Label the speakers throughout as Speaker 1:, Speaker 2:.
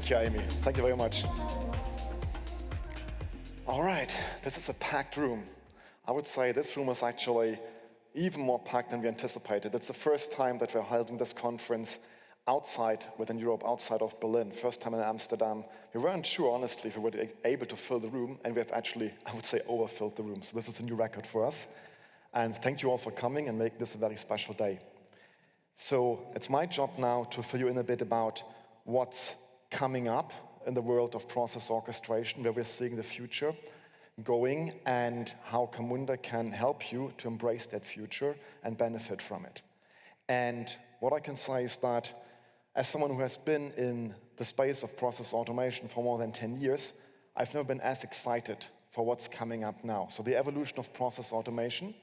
Speaker 1: Thank you, Amy. Thank you very much. All right, this is a packed room. I would say this room is actually even more packed than we anticipated. It's the first time that we're holding this conference outside, within Europe, outside of Berlin. First time in Amsterdam. We weren't sure, honestly, if we were able to fill the room, and we have actually, I would say, overfilled the room. So this is a new record for us. And thank you all for coming and making this a very special day. So it's my job now to fill you in a bit about what's coming up in the world of process orchestration, where we're seeing the future going, and how Camunda can help you to embrace that future and benefit from it. And what I can say is that as someone who has been in the space of process automation for more than 10 years, I've never been as excited for what's coming up now. So the evolution of process automation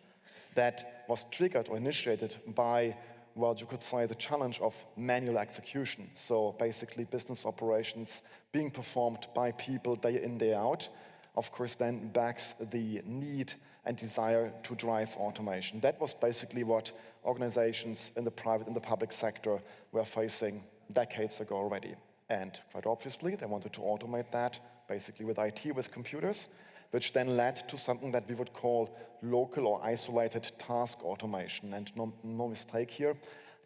Speaker 1: that was triggered or initiated by, well, you could say the challenge of manual execution. So basically business operations being performed by people day in, day out, of course then backs the need and desire to drive automation. That was basically what organizations in the private and the public sector were facing decades ago already. And quite obviously, they wanted to automate that, basically with IT, with computers, which then led to something that we would call local or isolated task automation. And no mistake here,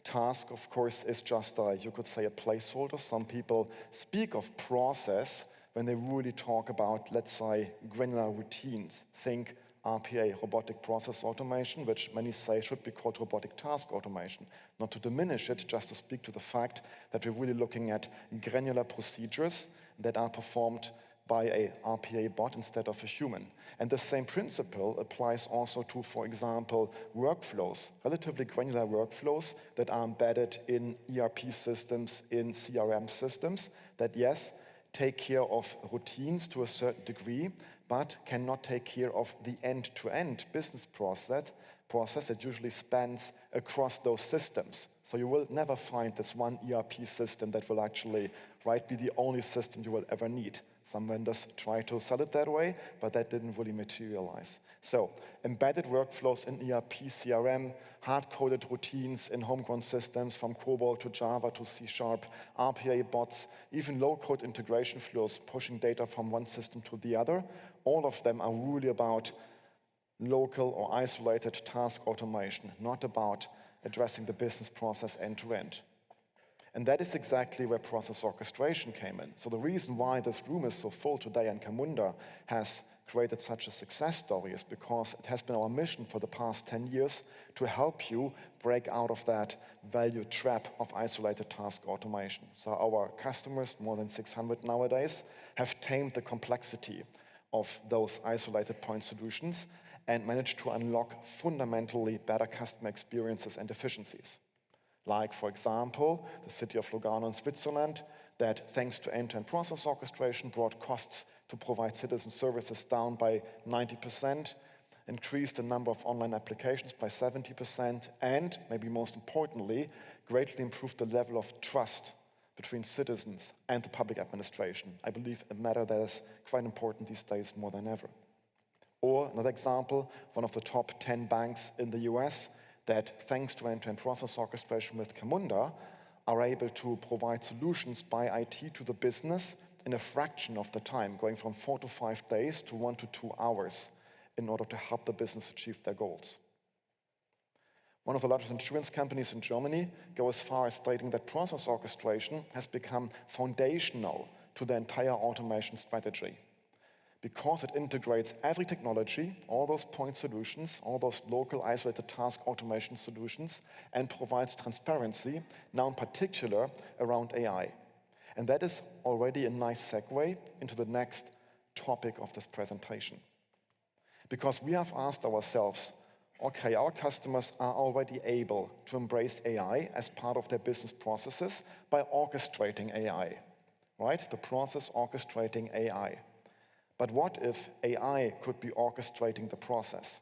Speaker 1: task, of course, is just, you could say, a placeholder. Some people speak of process when they really talk about, let's say, granular routines. Think RPA, robotic process automation, which many say should be called robotic task automation. Not to diminish it, just to speak to the fact that we're really looking at granular procedures that are performed by a RPA bot instead of a human. And the same principle applies also to, for example, workflows, relatively granular workflows that are embedded in ERP systems, in CRM systems, that, yes, take care of routines to a certain degree, but cannot take care of the end-to-end business process that usually spans across those systems. So you will never find this one ERP system that will actually, be the only system you will ever need. Some vendors try to sell it that way, but that didn't really materialize. So embedded workflows in ERP, CRM, hard-coded routines in homegrown systems from COBOL to Java to C#, RPA bots, even low-code integration flows pushing data from one system to the other. All of them are really about local or isolated task automation, not about addressing the business process end-to-end. And that is exactly where process orchestration came in. So the reason why this room is so full today and Camunda has created such a success story is because it has been our mission for the past 10 years to help you break out of that value trap of isolated task automation. So our customers, more than 600 nowadays, have tamed the complexity of those isolated point solutions and managed to unlock fundamentally better customer experiences and efficiencies. Like, for example, the city of Lugano in Switzerland, that thanks to end-to-end process orchestration brought costs to provide citizen services down by 90%, increased the number of online applications by 70%, and, maybe most importantly, greatly improved the level of trust between citizens and the public administration. I believe a matter that is quite important these days more than ever. Or another example, one of the top 10 banks in the US that, thanks to end-to-end process orchestration with Camunda, are able to provide solutions by IT to the business in a fraction of the time, going from 4 to 5 days to 1 to 2 hours in order to help the business achieve their goals. One of the largest insurance companies in Germany go as far as stating that process orchestration has become foundational to the entire automation strategy, because it integrates every technology, all those point solutions, all those local isolated task automation solutions, and provides transparency, now in particular around AI. And that is already a nice segue into the next topic of this presentation. Because we have asked ourselves, okay, our customers are already able to embrace AI as part of their business processes by orchestrating AI, right? The process orchestrating AI. But what if AI could be orchestrating the process?